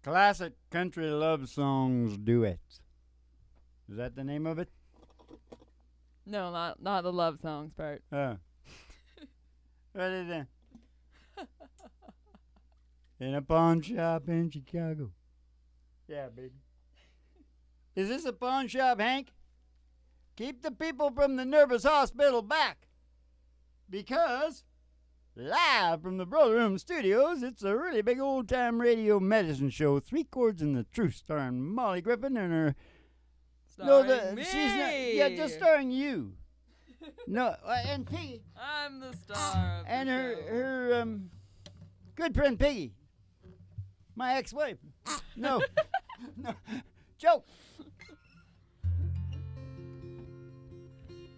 Classic country love songs duets. Is that the name of it? No, not the love songs part. Oh. What is that? In a pawn shop in Chicago. Yeah, baby. Is this a pawn shop, Hank? Keep the people from the nervous hospital back. Because, live from the Brother Room Studios, it's a really big old-time radio medicine show. 3 Chords and the Truth, starring Molly Griffin and her... Starring me! She's not, yeah, just starring you. No, and Piggy. I'm the star of And the her good friend Piggy. My ex-wife. No. No. Joke.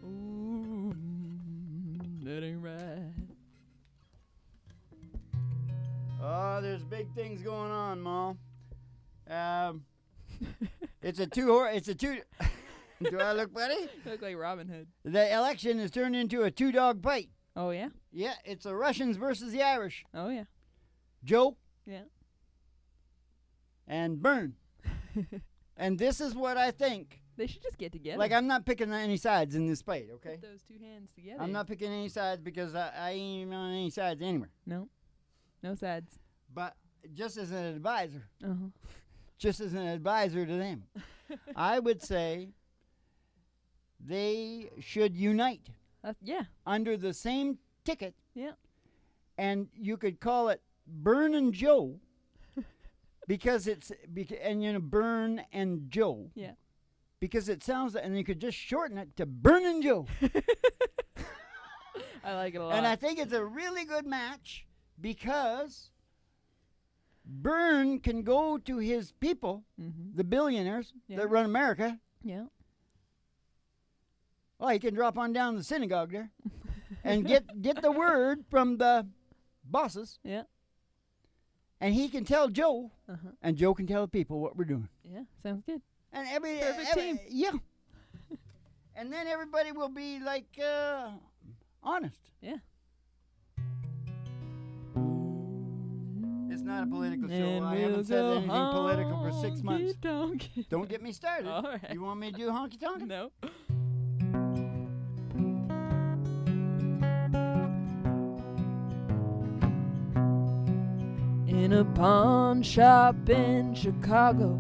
Ooh, that ain't right. Oh, there's big things going on, Ma. It's a two. Do I look funny? You look like Robin Hood. The election has turned into a 2-dog fight. Oh, yeah? Yeah, it's the Russians versus the Irish. Oh, yeah. Joe. Yeah. And Bern. And this is what I think. They should just get together. Like, I'm not picking any sides in this fight, okay? Put those 2 hands together. I'm not picking any sides because I ain't even on any sides anywhere. No. No sides. But just as an advisor, Uh-huh. just as an advisor to them, I would say they should unite Yeah. under the same ticket. Yeah. And you could call it Bern and Joe because it's, and you know, Bern and Joe. Yeah. Because it sounds, and you could just shorten it to Bern and Joe. I like it a lot. And I think it's a really good match because Bern can go to his people, the billionaires that run America. Yeah. Oh, he can drop on down to the synagogue there and get the word from the bosses. Yeah. And he can tell Joe, and Joe can tell the people what we're doing. Yeah, sounds good. And Perfect team. Yeah. And then everybody will be like honest. Yeah. It's not a political show. And I we'll haven't said go anything political for 6 months. honky-tonk. Don't get me started. All right. You want me to do honky-tonk? No. In a pawn shop in Chicago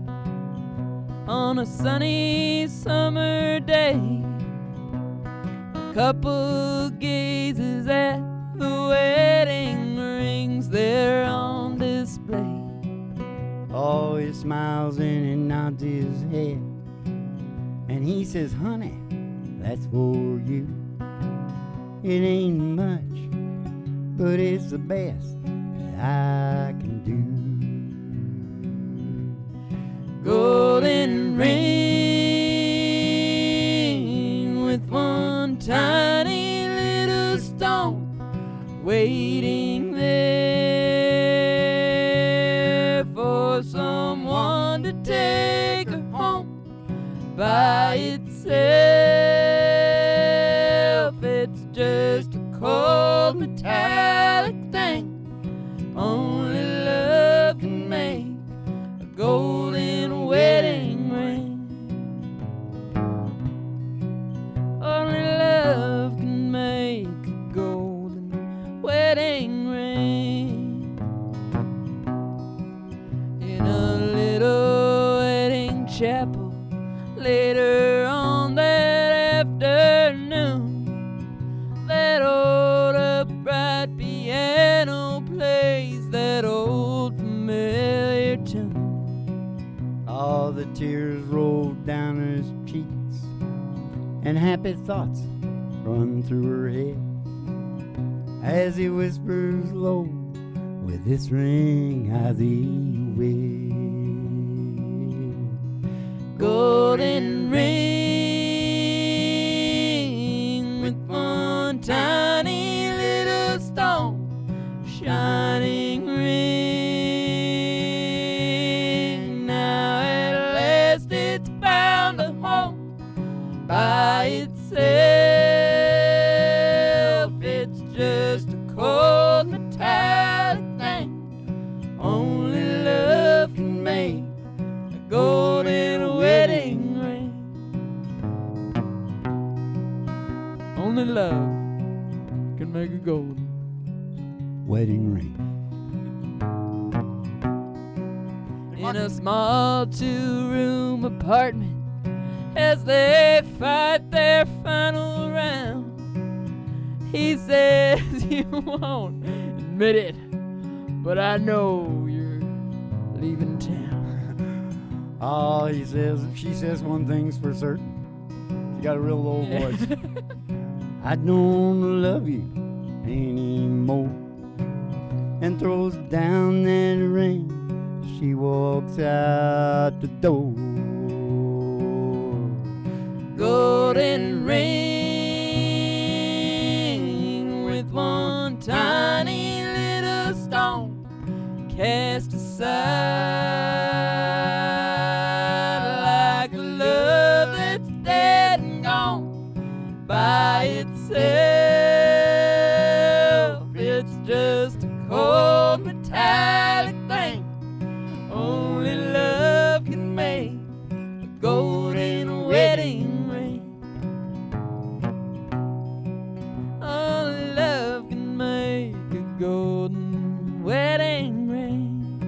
on a sunny summer day, a couple gazes at the wedding rings there on display. Oh, he smiles and he nods his head, and he says, honey, that's for you. It ain't much, but it's the best that I can do. Golden ring with one tiny little stone waiting there for someone to take her home by itself. It's just a cold metallic thing only love can make, a golden wedding ring. Only love can make a golden wedding ring. In a little wedding chapel later on that afternoon, that old upright piano plays that old familiar tune. All the tears rolled down his cheeks, and happy thoughts run through her head as he whispers low, with this ring I thee wed. Golden ring with one tiny little stone, shining ring. Now at last it's found a home by itself. It's just a cold metallic thing only love can make. golden wedding ring. Only love can make a golden wedding ring. In a small 2-room apartment, as they fight their final round, he says you won't admit it, but I know you're leaving town. Oh, she says one thing's for certain. She got a real low voice. I don't love you anymore. And throws down that ring. She walks out the door. Golden ring with one tiny little stone cast aside like a love that's dead and gone by itself. It's just a cold metallic thing only love can make, a golden wedding ring. Only love can make a golden wedding ring.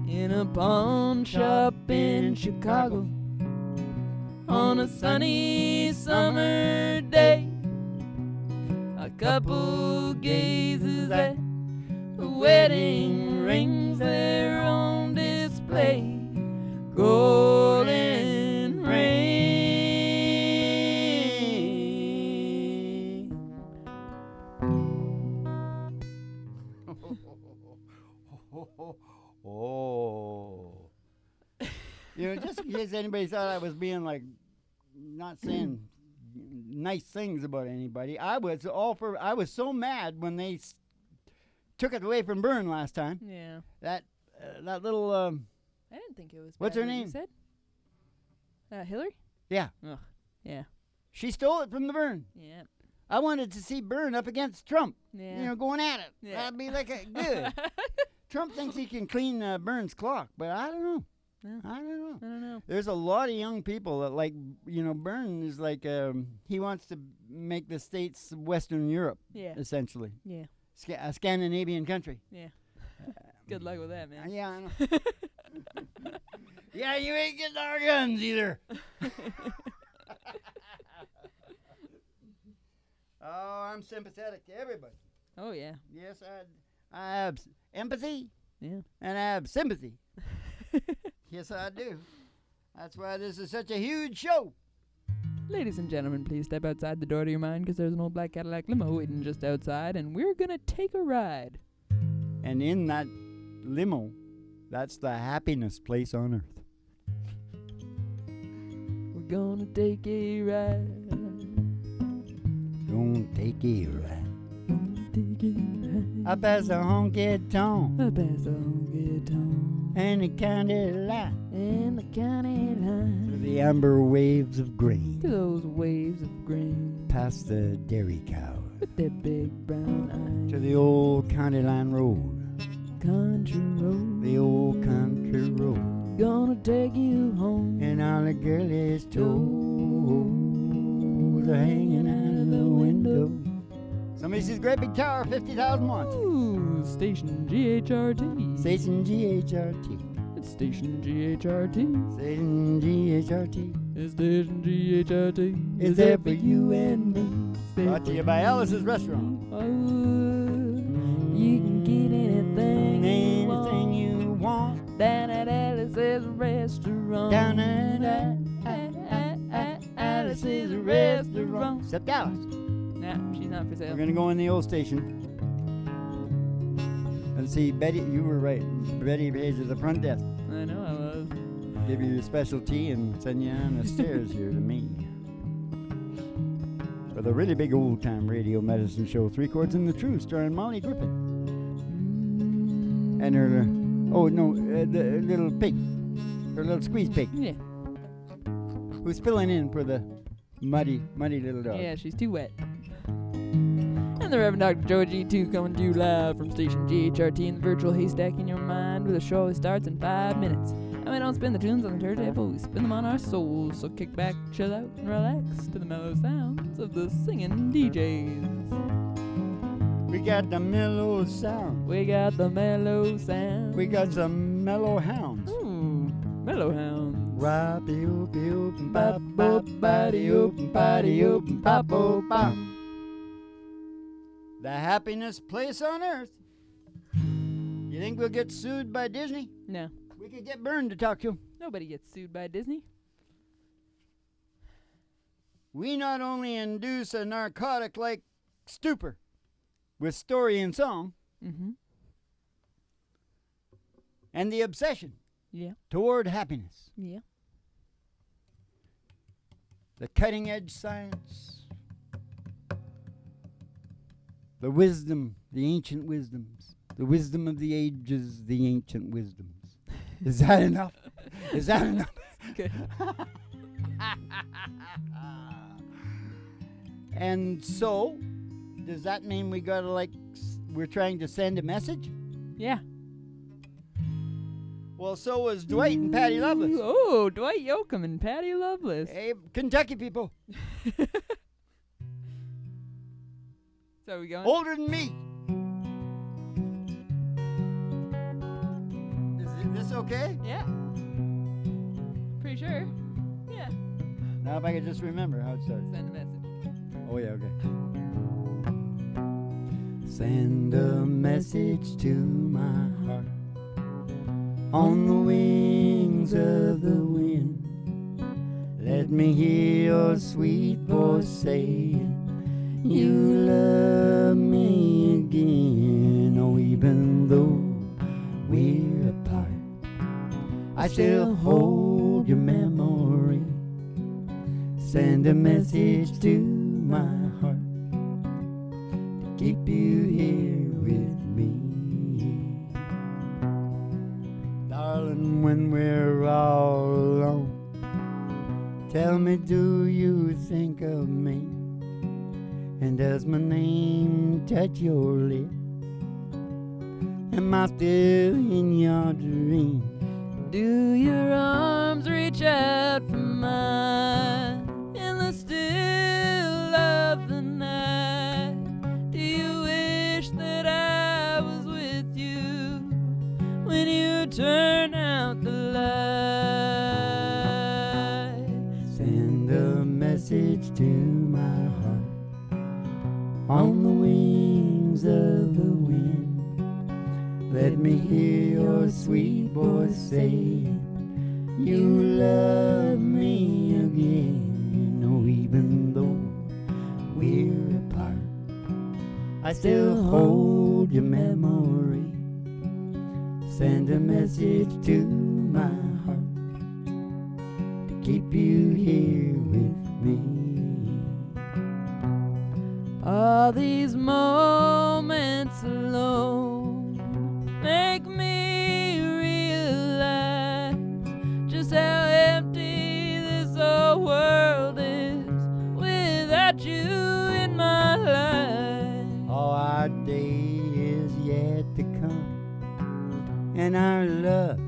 In a pawn shop in Chicago on a sunny summer day, a couple gazes at the wedding rings there on display. Golden ring. Oh. Just in case anybody thought I was being like, not saying nice things about anybody, I was so mad when they took it away from Bern last time. Yeah. That little I didn't think it was. What's bad her what you name? said? Hillary? Yeah. Ugh. Yeah. She stole it from the Bern. Yeah. I wanted to see Bern up against Trump. Yeah. Going at it. Yeah. That'd be like a good. Trump thinks he can clean Bern's clock, but I don't know. Yeah. I don't know. There's a lot of young people that like, Bern is like, he wants to make the states Western Europe, Yeah. essentially. Yeah. A Scandinavian country. Yeah. Good luck with that, man. Yeah, I know. Yeah, you ain't getting our guns either. Oh, I'm sympathetic to everybody. Oh, yeah. Yes, I have empathy. Yeah. And I have sympathy. Yes, I do. That's why this is such a huge show. Ladies and gentlemen, please step outside the door to your mind, because there's an old black Cadillac limo waiting just outside, and we're going to take a ride. And in that limo, that's the happiness place on earth. We're going to take a ride. Gonna take a ride. Take a ride. Up as a honky-tonk. Up as a honky-tonk. And the county line. And the county line. Through the amber waves of grain. To those waves of grain. Past the dairy cows. With their big brown eyes. To the old county line road. Country road. The old country road. Gonna take you home. And all the girlies' toes are hanging out of the window. Somebody sees a great big tower, 50,000 watts. Ooh, station GHRT. Station GHRT. It's station GHRT. Station GHRT. It's station GHRT. Is there for you and me? Brought to you by Alice's Restaurant. Oh, you can get anything you want. Down at Alice's Restaurant. Down at Alice's Restaurant. Except Alice. Nah, she's not for sale. We're going to go in the old station. Let's see, Betty, you were right. Betty pays at the front desk. I know I was. Give you your special tea and send you on the stairs here to me. For the really big old-time radio medicine show, 3 Chords and the Truth, starring Molly Griffin. And her, the little pig. Her little squeeze pig. Yeah. Who's filling in for the muddy little dog. Yeah, she's too wet. And the Reverend Dr. Joe G2 coming to you live from station GHRT in the virtual haystack in your mind remember the show always starts in 5 minutes. And we don't spin the tunes on the turntable, we spin them on our souls. So kick back, chill out, and relax to the mellow sounds of the singing DJs. We got the mellow sound. We got the mellow sound. We got some mellow hounds. Ooh, mellow hounds. Robbie oopie oopin' bop bop body oopin' body oopin' bop bop bop. The happiest place on earth. You think we'll get sued by Disney? No. We could get Bern to talk to. Nobody gets sued by Disney. We not only induce a narcotic like stupor with story and song Mm-hmm. and the obsession Yeah. toward happiness, Yeah. the cutting edge science, the wisdom, the ancient wisdoms, the wisdom of the ages, the ancient wisdoms. Is that enough? Is that enough? Good. And so, does that mean we gotta we're trying to send a message? Yeah. Well, so was Dwight and Patty Lovelace. Oh, Dwight Yoakam and Patty Lovelace. Hey, Kentucky people, So we going? older than me. Is this okay? Yeah. Pretty sure. Yeah. Now if I could just remember how it starts. Send a message. Oh yeah, okay. Send a message to my heart on the wings of the wind. Let me hear your sweet voice saying you love me again. Oh, even though we're apart, I still hold your memory. Send a message to my heart to keep you here with me. Darling, when we're all alone, tell me, do you think of me? And does my name touch your lips? Am I still in your dream? Do your arms reach out for mine in the still of the night? Do you wish that I was with you when you turn out the light? Send a message to my heart on the wings of the wind. Let me hear your sweet voice saying you love me again. Oh, even though we're apart, I still hold your memory. Send a message to my heart to keep you here with me. All these moments alone make me realize just how empty this whole world is without you in my life. Oh, our day is yet to come, and our love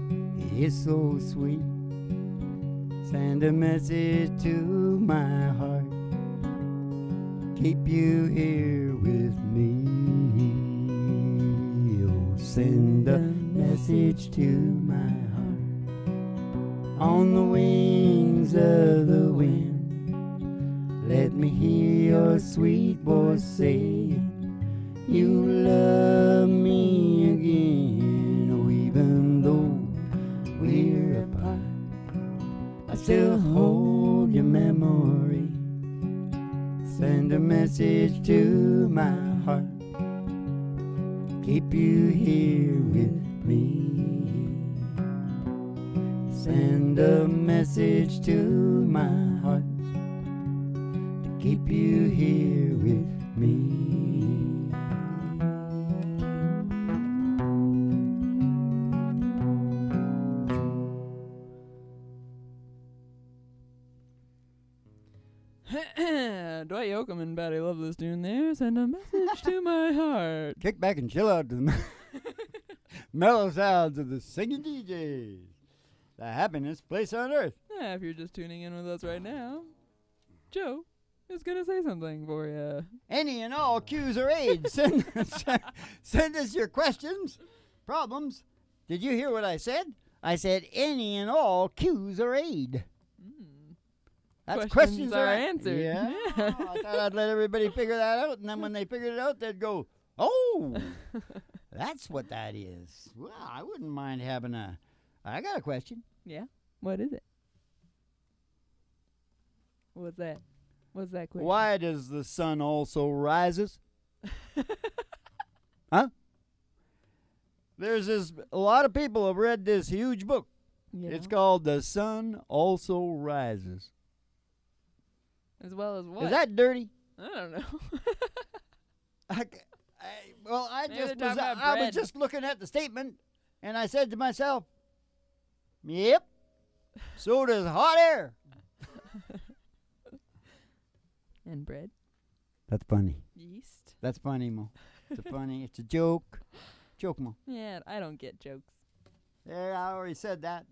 is so sweet. Send a message to my heart, keep you here with me. Oh, send a message to my heart on the wings of the wind. Let me hear your sweet voice saying you love me again. Oh, even though we're apart, I still hold your memory. Send a message to my heart, keep you here with me. Send a message to my heart to keep you here with me. Dwight Yoakam and Patty Lovelace doing there. Send a message to my heart. Kick back and chill out to the Mellow sounds of the singing DJs. The happiest place on earth. Yeah, if you're just tuning in with us right now, Joe is going to say something for you. Any and all cues or aids. Send us your questions, problems. Did you hear what I said? I said any and all cues or aid. That's questions are answered. Yeah. I thought I'd let everybody figure that out, and then when they figured it out, they'd go, oh, that's what that is. Well, I wouldn't mind having I got a question. Yeah? What is it? What's that? What's that question? Why does the sun also rises? Huh? There's a lot of people have read this huge book. Yeah. It's called The Sun Also Rises. As well as what? Is that dirty? I don't know. I Maybe they're talking about was bread. just looking at the statement, and I said to myself, yep, so does hot air. And bread. That's funny. Yeast. That's funny, Mo. It's a joke. Joke, Mo. Yeah, I don't get jokes. Yeah, I already said that.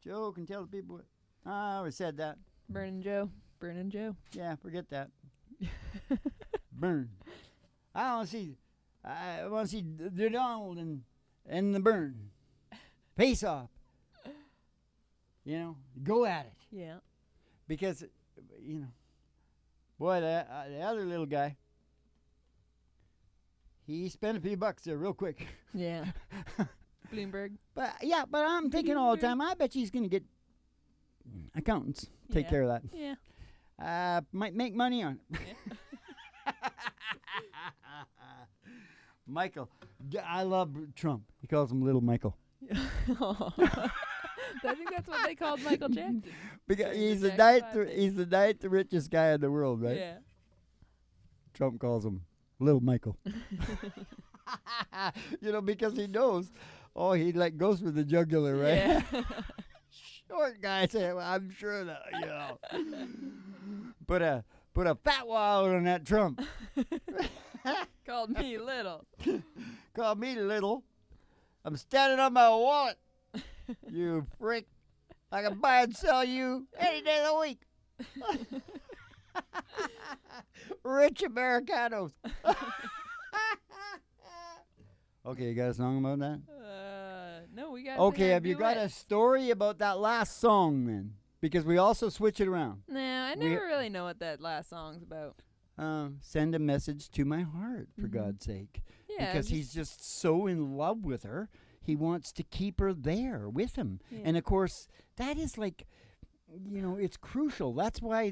Joke and tell the people. I already said that. Burnin' Joe. Burnin' Joe. Yeah, forget that. Burn. I want to see the Donald and the Burn face off. You know, go at it. Yeah. Because, boy, the other little guy, he spent a few bucks there real quick. Yeah. Bloomberg. But I'm thinking all the time, I bet he's going to get accountants take care of that. Yeah. Might make money on it. Yeah. Michael. I love Trump. He calls him Little Michael. I think that's what they called Michael Jackson. Because he's the the ninth richest guy in the world, right? Yeah. Trump calls him Little Michael. Because he knows, he goes for the jugular, right? Yeah. Short guy said, well, I'm sure that, Put a fat wall on that Trump. Called me little. Call me little. I'm standing on my wallet. You freak. I can buy and sell you any day of the week. Rich Americanos. Okay, you got a song about that? No, we got. Okay, have you got a story about that last song then? Because we also switch it around. No, I never really know what that last song's about. Send a message to my heart, for God's sake. Yeah, because he's just so in love with her. He wants to keep her there with him. Yeah. And, of course, that is it's crucial. That's why,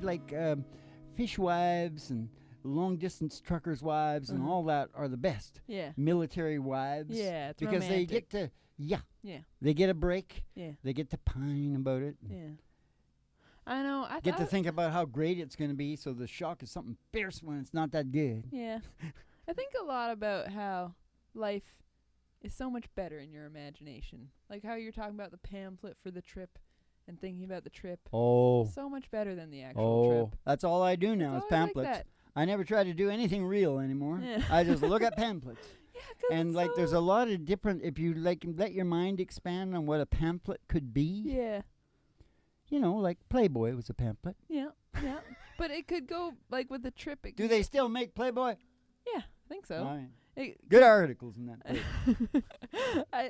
fishwives and long-distance truckers' wives and all that are the best. Yeah. Military wives. Yeah, it's because romantic. they get to, Yeah. they get a break. Yeah. They get to pine about it. Yeah. I know. I Get to think about how great it's going to be, so the shock is something fierce when it's not that good. Yeah. I think a lot about how life is so much better in your imagination. Like how you're talking about the pamphlet for the trip and thinking about the trip. Oh. So much better than the actual trip. That's all I do now is It's always pamphlets. like that. I never try to do anything real anymore. Yeah. I just look at pamphlets. Yeah, 'cause And it's like so there's a lot of different, if you let your mind expand on what a pamphlet could be. Yeah. Like Playboy was a pamphlet. Yeah. Yeah. But it could go like with the trip. Do they still make Playboy? Yeah, I think so. All right. It, Good articles in that paper.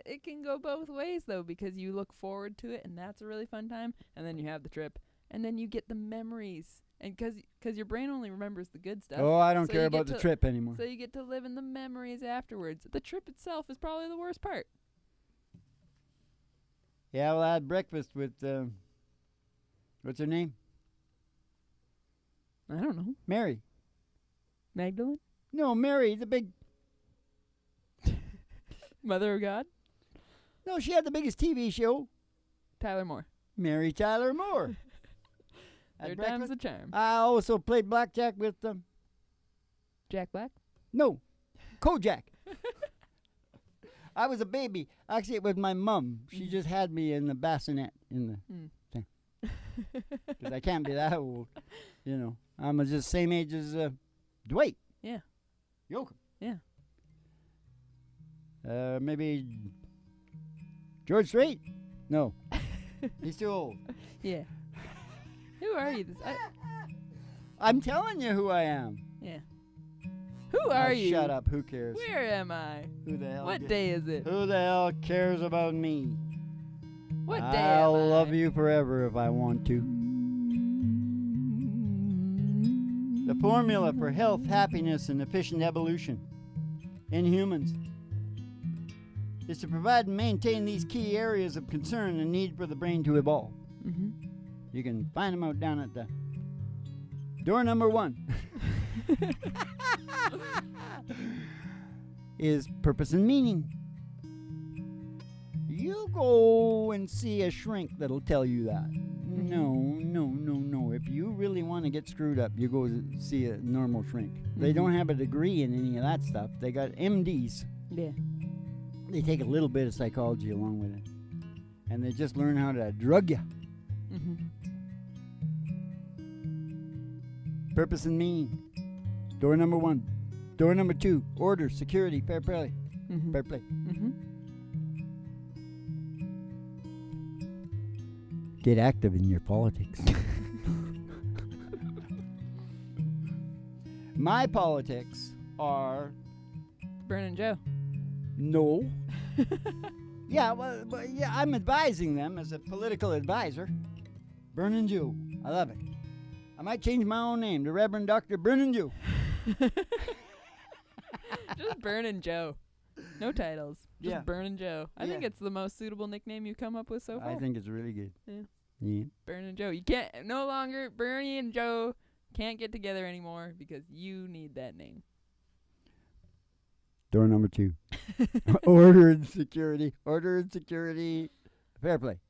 it can go both ways though, because you look forward to it and that's a really fun time, and then you have the trip and then you get the memories, and because your brain only remembers the good stuff. Oh, I don't So care you about get the to- trip anymore. So you get to live in the memories afterwards. The trip itself is probably the worst part. Yeah, well, I had breakfast with, what's her name? I don't know. Mary. Magdalene? No, Mary, the big, Mother of God? no, she had the biggest TV show. Tyler Moore. Mary Tyler Moore. At Third time's breakfast. the charm. I also played blackjack with them. Jack Black? No, Kojak. I was a baby. Actually, it was my mum. She just had me in the bassinet in the thing. Because I can't be that old. I'm just same age as Dwight. Yeah. Yoakum. Yeah. Maybe George Strait? No. He's too old. Yeah. Who are you? I'm telling you who I am. Yeah. Who are you? Shut up. Who cares? Where am I? Who the hell? What day is it? Who the hell cares about me? What day am I? I'll love you forever if I want to. The formula for health, happiness, and efficient evolution in humans is to provide and maintain these key areas of concern and need for the brain to evolve. Mm-hmm. You can find them out down at the door number 1. Is purpose and meaning. You go and see a shrink that'll tell you that. No. If you really want to get screwed up, you go see a normal shrink. They don't have a degree in any of that stuff. They got MDs. Yeah. They take a little bit of psychology along with it. And they just learn how to drug you. Mm-hmm. Purpose and meaning. Door number 1. Door number 2. Order, security, fair play. Mm-hmm. Fair play. Mm-hmm. Get active in your politics. My politics are Burnin' Joe. no. Yeah, I'm advising them as a political advisor. Burnin' Joe. I love it. I might change my own name to Reverend Dr. Burnin' Joe. Just Burnin' Joe. No titles. Just Yeah. Burnin' Joe. I think Yeah. it's the most suitable nickname you've come up with so far. I think it's really good. Yeah. Yeah. Burnin' Joe. You can't no longer Bernie and Joe can't get together anymore because you need that name. Door number 2. Order and security. Order and security. Fair play.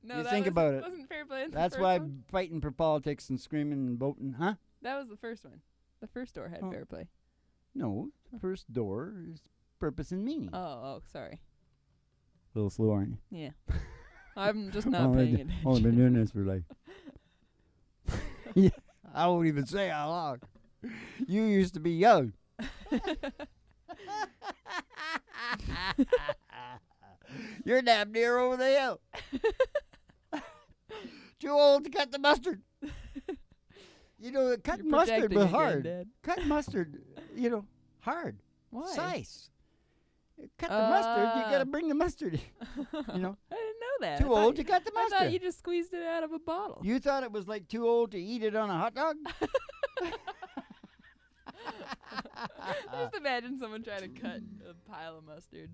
No, You that think about it. wasn't fair play. That's why I'm fighting for politics and screaming and voting, huh? That was the first one. The first door had Oh. fair play. No. First door is purpose and meaning. Oh, sorry. A little slow, aren't you? Yeah. I'm just not paying attention. Only been doing this for like. Yeah, I won't even say how long. You used to be young. You're damn near over the hill. Too old to cut the mustard. You know, cut You're mustard projecting was again, hard. Dad. Cut mustard, hard. Why? Size. Cut the mustard, you gotta bring the mustard in. I didn't know that. Too old to cut the I mustard. thought you just squeezed it out of a bottle. You thought it was like too old to eat it on a hot dog? Just imagine someone trying to cut a pile of mustard.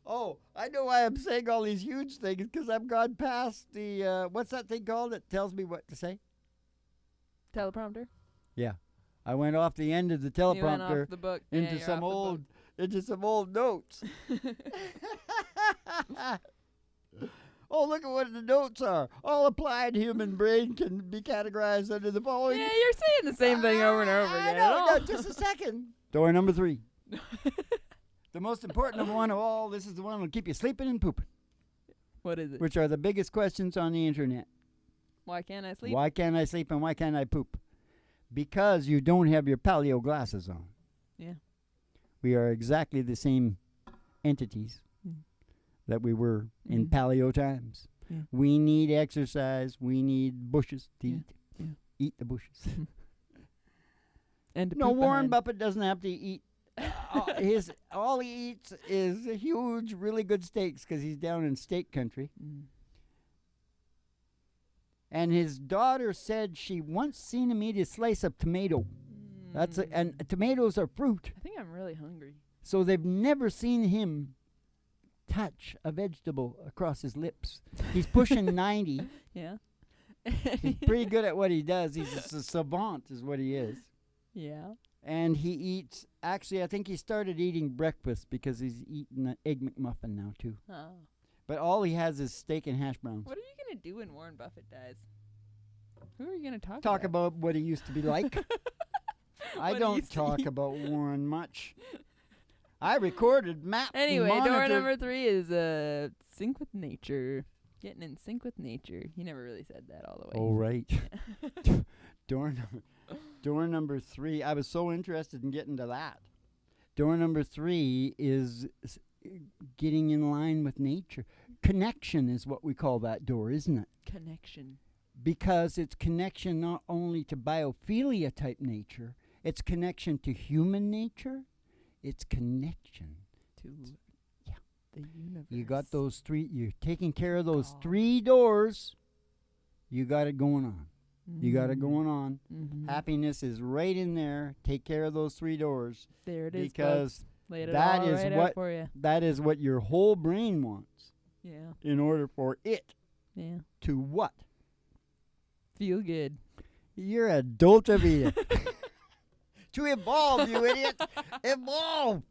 Oh, I know why I'm saying all these huge things, because I've gone past the, what's that thing called that tells me what to say? Teleprompter? Yeah. I went off the end of the You went teleprompter off the book. into you're some off into some old notes. Oh, look at what the notes are. All applied human brain can be categorized under the following. Yeah, you're saying the same thing over and over I again. know, no, just a second. Door number 3. The most important one of all, this is the one that'll keep you sleeping and pooping, What is it? which are the biggest questions on the internet. Why can't I sleep? Why can't I sleep and why can't I poop? Because you don't have your paleo glasses on. Yeah. We are exactly the same entities that we were in paleo times. Yeah. We need exercise. We need bushes to Yeah. eat. Yeah. Eat the bushes. And to No, poop Warren behind. Buffett doesn't have to eat. All he eats is huge, really good steaks because he's down in steak country. And his daughter said she once seen him eat a slice of tomato. And tomatoes are fruit. I think I'm really hungry. So they've never seen him touch a vegetable across his lips. He's pushing 90. Yeah. He's pretty good at what he does. He's a savant is what he is. Yeah. And he eats, actually, I think he started eating breakfast because he's eating an Egg McMuffin now, too. Oh. But all he has is steak and hash browns. What are you going to do when Warren Buffett dies? Who are you going to talk Talk about what he used to be like. I What he don't used to talk eat. about Warren much. I recorded maps. and Anyway, door monitored- number 3 is sync with nature. Getting in sync with nature. He never really said that all the way. Oh, right. Door number 3. I was so interested in getting to that. Door number 3 is getting in line with nature. Connection is what we call that door, isn't it? Connection. Because it's connection not only to biophilia type nature, it's connection to human nature, it's connection To yeah. the universe. You got those three, you're taking care of those 3 doors, you got it going on. You got it going on. Mm-hmm. Happiness is right in there. Take care of those 3 doors. There it is. Because laid it that all is right what out for you. that is what your whole brain wants Yeah. in order for it Yeah. to what? Feel good. You're a dolce vita. To evolve, you idiot. Evolve.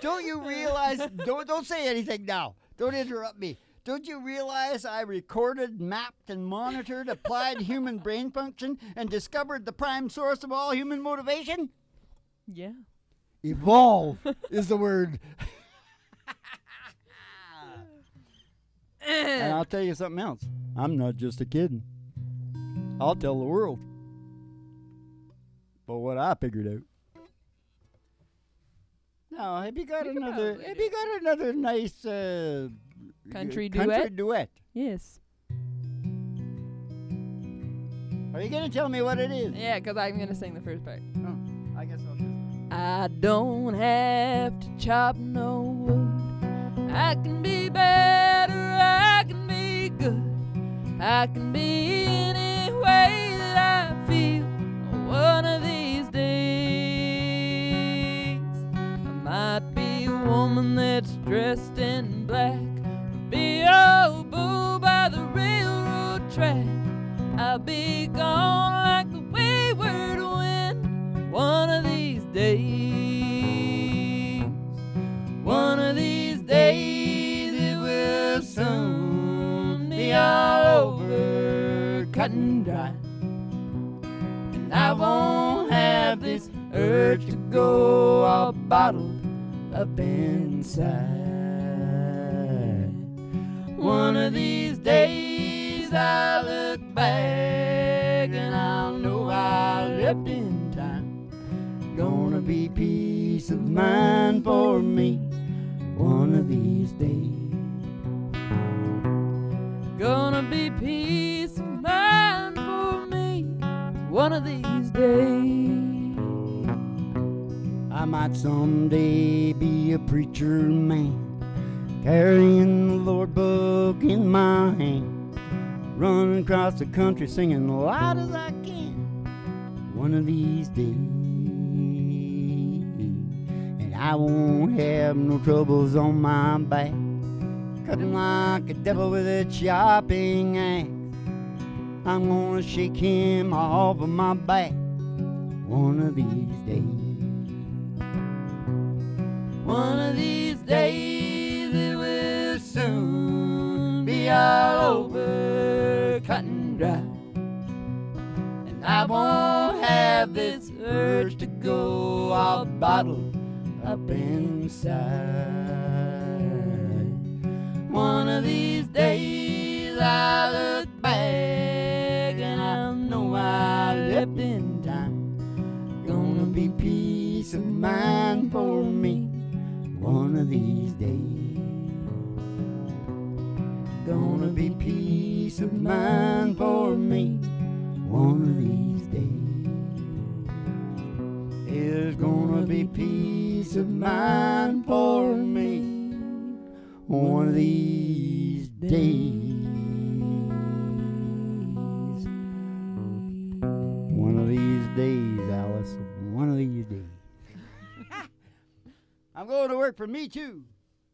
Don't you realize? Don't say anything now. Don't interrupt me. Don't you realize I recorded, mapped, and monitored applied human brain function and discovered the prime source of all human motivation? Yeah. Evolve is the word. And I'll tell you something else. I'm not just a kid. I'll tell the world. But what I figured out. Now, have you got another nice Country duet? Yes. Are you going to tell me what it is? Yeah, because I'm going to sing the first part. Oh, I guess I'll just. I don't have to chop no wood. I can be better, I can be good. I can be any way that I feel. One of these days I might be a woman that's dressed in black, or be a bull by the railroad track. I'll be gone like the wayward wind. One of these days, one of these days, it will soon be all over, cut and dry. And I won't have this urge to go all bottled up inside. One of these days I'll look back and I'll know I left in time. Gonna be peace of mind for me one of these days. Gonna be peace of mind for me one of these days. I might someday be a preacher man, carrying the Lord book in my hand, running across the country singing loud as I can one of these days. And I won't have no troubles on my back, cutting like a devil with a chopping axe. I'm gonna shake him off of my back one of these days. One of these days it will soon be all over, cut and dry. And I won't have this urge to go all bottled up inside. One of these days I look back and I know I left in time. Gonna be peace of mind for me one of these days. Gonna be peace of mind for me one of these days. There's gonna be peace of mind for me one of these days. One of these days, Alice. One of these days. I'm going to work for Me Too.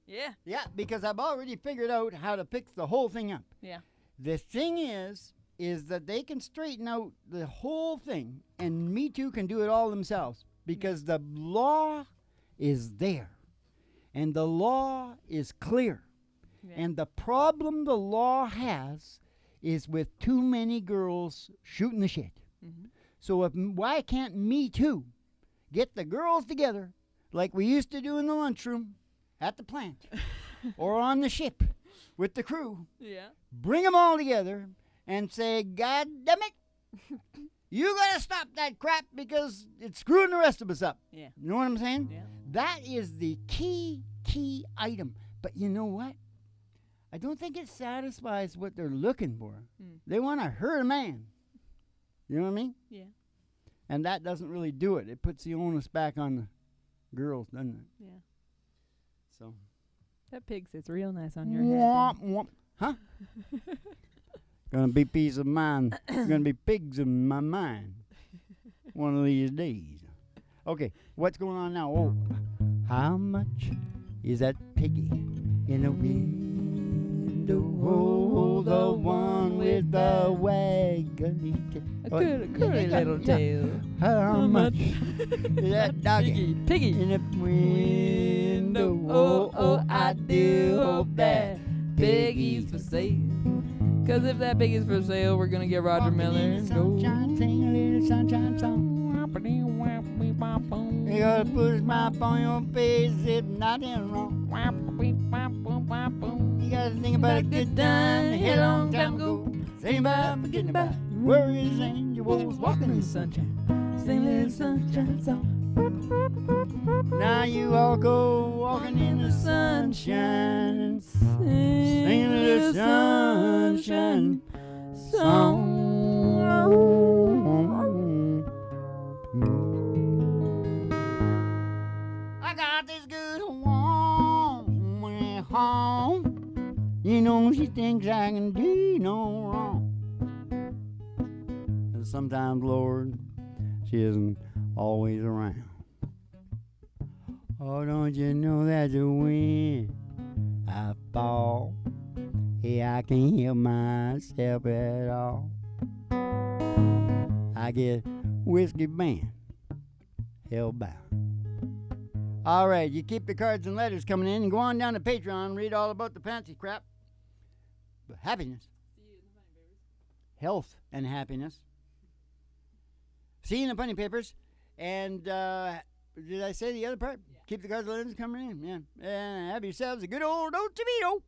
Yeah. Yeah, because I've already figured out how to fix the whole thing up. Yeah. The thing is that they can straighten out the whole thing, and Me Too can do it all themselves, because the law is there, and the law is clear. Yeah. And the problem the law has is with too many girls shooting the shit. Mm-hmm. So why can't Me Too get the girls together like we used to do in the lunchroom at the plant or on the ship with the crew? Yeah. Bring them all together and say, God damn it, You gotta stop that crap because it's screwing the rest of us up. Yeah. You know what I'm saying? Yeah. That is the key item. But you know what? I don't think it satisfies what they're looking for. They want to hurt a man. You know what I mean? Yeah. And that doesn't really do it. It puts the onus back on the girls, doesn't it? Yeah. So. That pig sits real nice on your head. Womp, womp. Huh? Gonna be peace of mind. Gonna be pigs in my mind. One of these days. Okay, what's going on now? Oh, how much is that piggy in the window? Oh, the one with the waggly tail. A curly little tail. How much is that doggy Piggy. in the window? Oh, I do hope that piggy's for sale. Cause if that piggy's for sale, we're gonna get Roger Miller and go. Sunshine, sing a little sunshine song. You gotta put a smile on your face if nothing wrong. You gotta think about a good time a long time ago. Think about forgetting about your worries and your woes. Walking in the sunshine, Sing a little sunshine song. now you all go walking in the sunshine. Sing a little sunshine song. I got this good woman at home. You know she thinks I can do no wrong. And sometimes, Lord, she isn't always around. Oh, don't you know that when I fall, yeah, I can't help myself at all. I get whiskey band, hellbound. All right, you keep the cards and letters coming in and go on down to Patreon and read all about the fancy crap. But happiness. Health and happiness. See you in the funny papers. And did I say the other part? Yeah. Keep the cards and letters coming in. Yeah. And have yourselves a good old old tomato.